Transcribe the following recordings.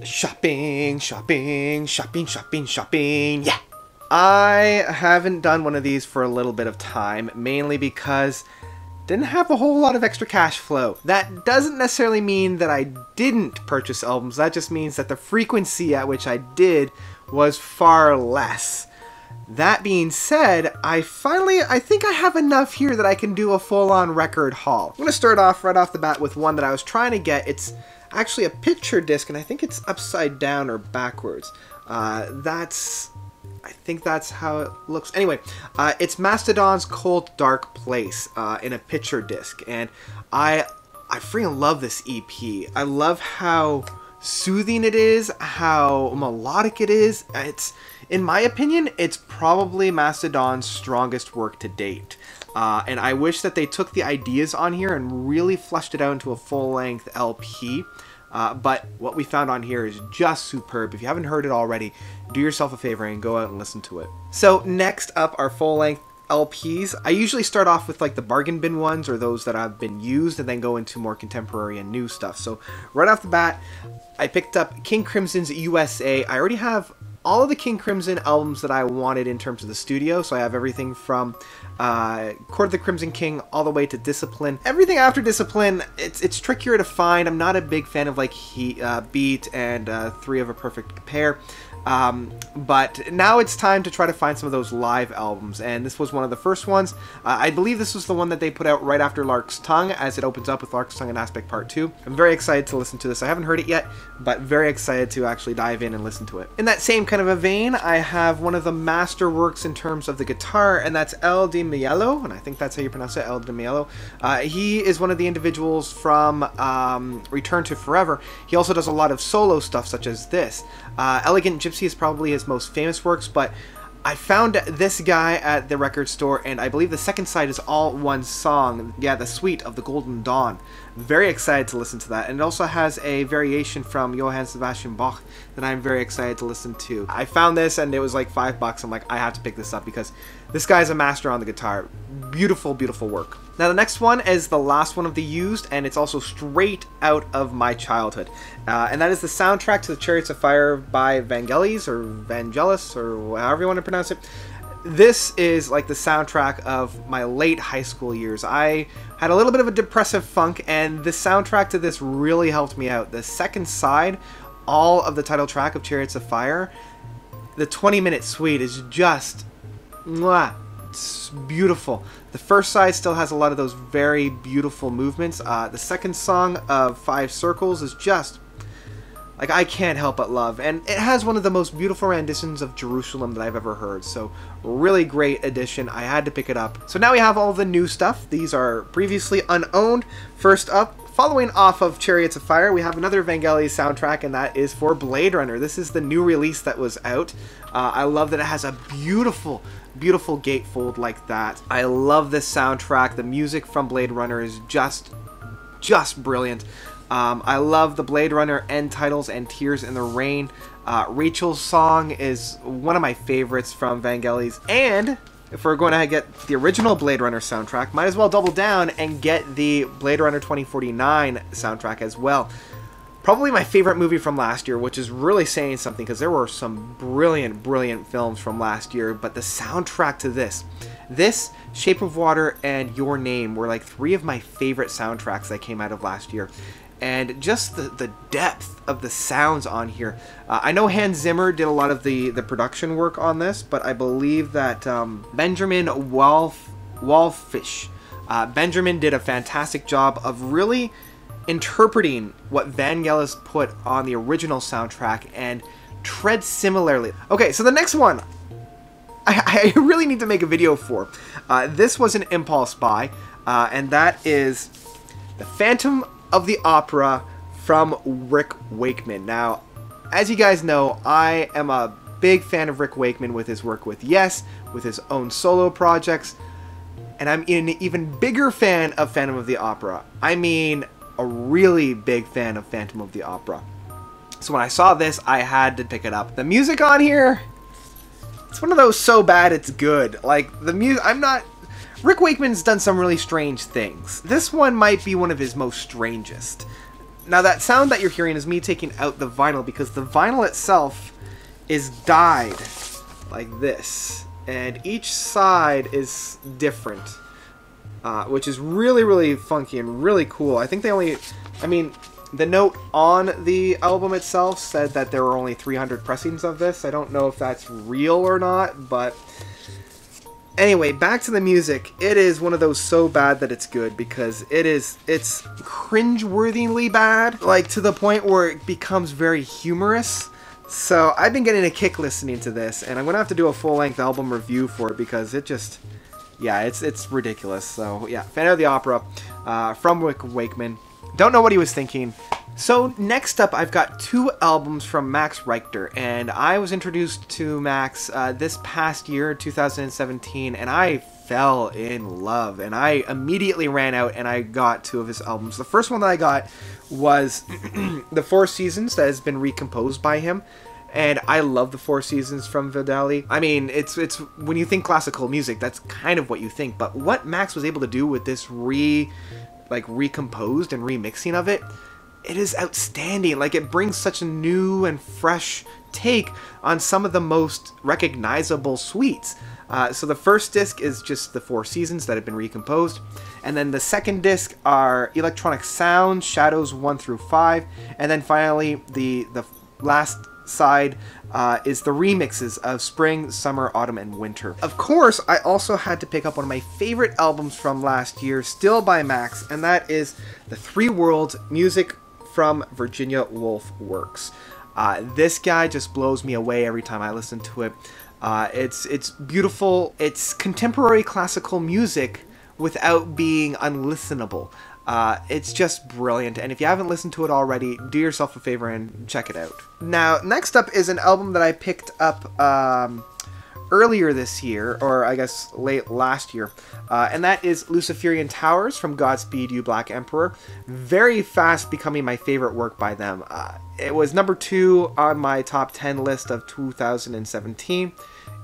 Shopping, shopping, shopping, shopping, shopping, yeah! I haven't done one of these for a little bit of time, mainly because didn't have a whole lot of extra cash flow. That doesn't necessarily mean that I didn't purchase albums, that just means that the frequency at which I did was far less. That being said, I think I have enough here that I can do a full-on record haul. I'm going to start off right off the bat with one that I was trying to get. It's actually a picture disc, and I think it's upside down or backwards. I think that's how it looks. Anyway, it's Mastodon's Cold Dark Place in a picture disc, and I freaking love this EP. I love how soothing it is, how melodic it is. In my opinion, it's probably Mastodon's strongest work to date. And I wish that they took the ideas on here and really fleshed it out into a full-length LP. But what we found on here is just superb. If you haven't heard it already, do yourself a favor and go out and listen to it. So next up are full-length LPs. I usually start off with like the bargain bin ones or those that have been used and then go into more contemporary and new stuff. So right off the bat, I picked up King Crimson's USA. I already have all of the King Crimson albums that I wanted in terms of the studio, so I have everything from Court of the Crimson King all the way to Discipline. Everything after Discipline, it's trickier to find. I'm not a big fan of like Beat and Three of a Perfect Pair. But now it's time to try to find some of those live albums, and this was one of the first ones. I believe this was the one that they put out right after Lark's Tongue, as it opens up with Lark's Tongue and Aspect Part 2. I'm very excited to listen to this. I haven't heard it yet, but very excited to actually dive in and listen to it. In that same kind of a vein, I have one of the masterworks in terms of the guitar, and that's El Di Mielo, and I think that's how you pronounce it, El Di Mielo. He is one of the individuals from Return to Forever. He also does a lot of solo stuff, such as this. Elegant Gypsy is probably his most famous works, but I found this guy at the record store, and I believe the second side is all one song. Yeah, the Suite of the Golden Dawn. Very excited to listen to that. And it also has a variation from Johann Sebastian Bach that I'm very excited to listen to. I found this and it was like $5. I'm like, I have to pick this up because this guy's a master on the guitar. Beautiful, beautiful work. Now the next one is the last one of the used, and it's also straight out of my childhood. And that is the soundtrack to the Chariots of Fire by Vangelis, or Vangelis, or however you want to pronounce it. This is like the soundtrack of my late high school years. I had a little bit of a depressive funk, and the soundtrack to this really helped me out. The second side, all of the title track of Chariots of Fire, the 20-minute suite is just, mwah, it's beautiful. The first side still has a lot of those very beautiful movements. The second song of Five Circles is just, like, I can't help but love. And it has one of the most beautiful renditions of Jerusalem that I've ever heard. So, really great addition. I had to pick it up. So now we have all the new stuff. These are previously unowned. First up, following off of Chariots of Fire, we have another Vangelis soundtrack, and that is for Blade Runner. This is the new release that was out. I love that it has a beautiful, beautiful gatefold like that. I love this soundtrack. The music from Blade Runner is just brilliant. I love the Blade Runner end titles and Tears in the Rain. Rachel's song is one of my favorites from Vangelis. And if we're going to get the original Blade Runner soundtrack, might as well double down and get the Blade Runner 2049 soundtrack as well. Probably my favorite movie from last year, which is really saying something because there were some brilliant, brilliant films from last year, but the soundtrack to this, Shape of Water, and Your Name were like three of my favorite soundtracks that came out of last year. And just the depth of the sounds on here. I know Hans Zimmer did a lot of the production work on this, but I believe that Benjamin Wallfish, Benjamin did a fantastic job of really interpreting what Vangelis put on the original soundtrack and tread similarly. Okay, so the next one I really need to make a video for. This was an impulse buy, and that is the Phantom of the Opera from Rick Wakeman. Now, as you guys know, I am a big fan of Rick Wakeman with his work with Yes, with his own solo projects, and I'm an even bigger fan of Phantom of the Opera. I mean, a really big fan of Phantom of the Opera. So when I saw this, I had to pick it up. The music on here, it's one of those so bad it's good. Like, the music, Rick Wakeman's done some really strange things. This one might be one of his most strangest. Now that sound that you're hearing is me taking out the vinyl, because the vinyl itself is dyed like this, and each side is different, which is really, really funky and really cool. I think they only, I mean, the note on the album itself said that there were only 300 pressings of this. I don't know if that's real or not, but anyway, back to the music. It is one of those so bad that it's good, because it's cringe-worthingly bad, like to the point where it becomes very humorous. So I've been getting a kick listening to this, and I'm gonna have to do a full-length album review for it, because it just, yeah, it's ridiculous. So yeah, Phantom of the Opera from Wakeman. Don't know what he was thinking. So next up, I've got 2 albums from Max Richter, and I was introduced to Max this past year, 2017, and I fell in love, and I immediately ran out and I got 2 of his albums. The first one that I got was The Four Seasons, that has been recomposed by him, and I love The Four Seasons from Vivaldi. I mean, it's when you think classical music, that's kind of what you think, but what Max was able to do with this recomposed and remixing of it, it is outstanding. Like, it brings such a new and fresh take on some of the most recognizable suites. So the first disc is just the Four Seasons that have been recomposed, and then the second disc are Electronic Sounds, Shadows 1 through 5, and then finally the last side is the remixes of Spring, Summer, Autumn, and Winter. Of course, I also had to pick up one of my favorite albums from last year, still by Max, and that is The Three Worlds, Music from Virginia Woolf Works. This guy just blows me away every time I listen to it. It's beautiful. It's contemporary classical music without being unlistenable. It's just brilliant, and if you haven't listened to it already, do yourself a favor and check it out. Now, next up is an album that I picked up earlier this year, or I guess late last year, and that is Luciferian Towers from Godspeed You Black Emperor. Very fast becoming my favorite work by them. It was number 2 on my top 10 list of 2017.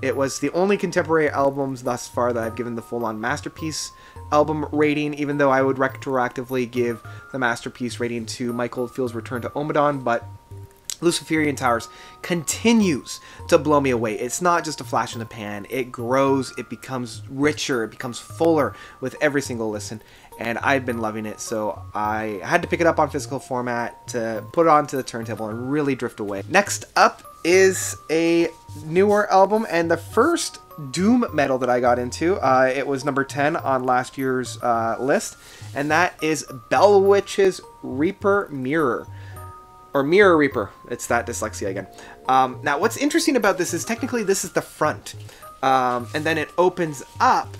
It was the only contemporary albums thus far that I've given the full-on masterpiece album rating, even though I would retroactively give the masterpiece rating to Mike Oldfield's Return to Omadon, but Luciferian Towers continues to blow me away. It's not just a flash in the pan. It grows, it becomes richer, it becomes fuller with every single listen, and I've been loving it, so I had to pick it up on physical format to put it onto the turntable and really drift away. Next up is a newer album, and the first doom metal that I got into. It was number 10 on last year's list, and that is Bellwitch's Reaper Mirror. Or Mirror Reaper. It's that dyslexia again. Now, what's interesting about this is technically this is the front. And then it opens up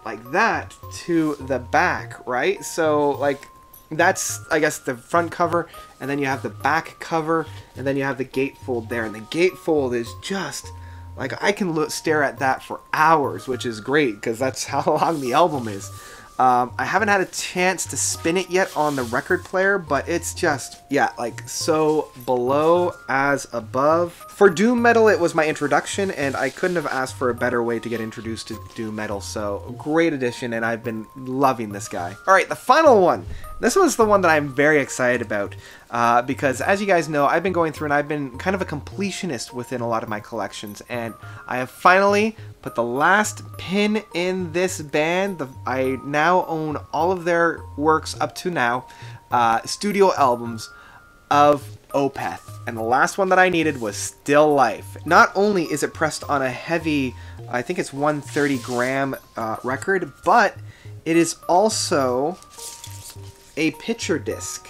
like that to the back, right? So, like, that's, I guess, the front cover. And then you have the back cover. And then you have the gatefold there. And the gatefold is just, like, I can stare at that for hours, which is great because that's how long the album is. I haven't had a chance to spin it yet on the record player, but it's just, yeah, like so below as above. For doom metal, it was my introduction, and I couldn't have asked for a better way to get introduced to doom metal, so great addition, and I've been loving this guy. Alright, the final one. This was the one that I'm very excited about, because as you guys know, I've been going through and I've been kind of a completionist within a lot of my collections, and I have finally put the last pin in this band. I now own all of their works up to now, studio albums of Opeth, and the last one that I needed was Still Life. Not only is it pressed on a heavy, I think it's 130 gram record, but it is also a picture disc.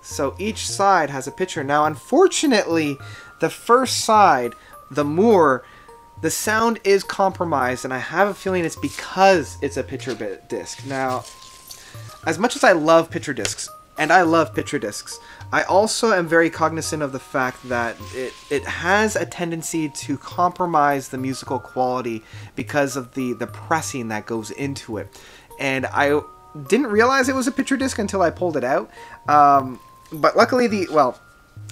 So each side has a picture. Now, unfortunately, the first side, the Moore, the sound is compromised, and I have a feeling it's because it's a picture disc. Now, as much as I love picture discs, and I love picture discs, I also am very cognizant of the fact that it has a tendency to compromise the musical quality because of the pressing that goes into it. And I didn't realize it was a picture disc until I pulled it out. But luckily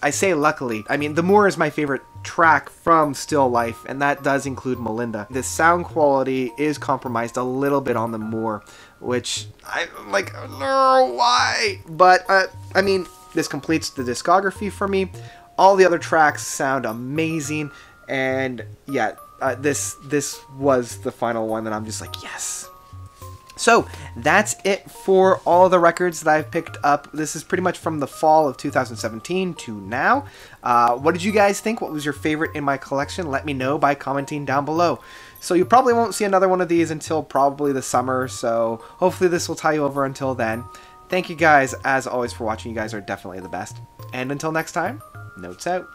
I say luckily, I mean, the Moore is my favorite track from Still Life, and that does include Melinda. The sound quality is compromised a little bit on the Moore, which I'm like, no, why? But, I mean, this completes the discography for me. All the other tracks sound amazing, and yeah, this was the final one that I'm just like, yes. So that's it for all the records that I've picked up. This is pretty much from the fall of 2017 to now. What did you guys think? What was your favorite in my collection? Let me know by commenting down below. So you probably won't see another one of these until probably the summer, so hopefully this will tie you over until then. Thank you guys, as always, for watching. You guys are definitely the best. And until next time, notes out.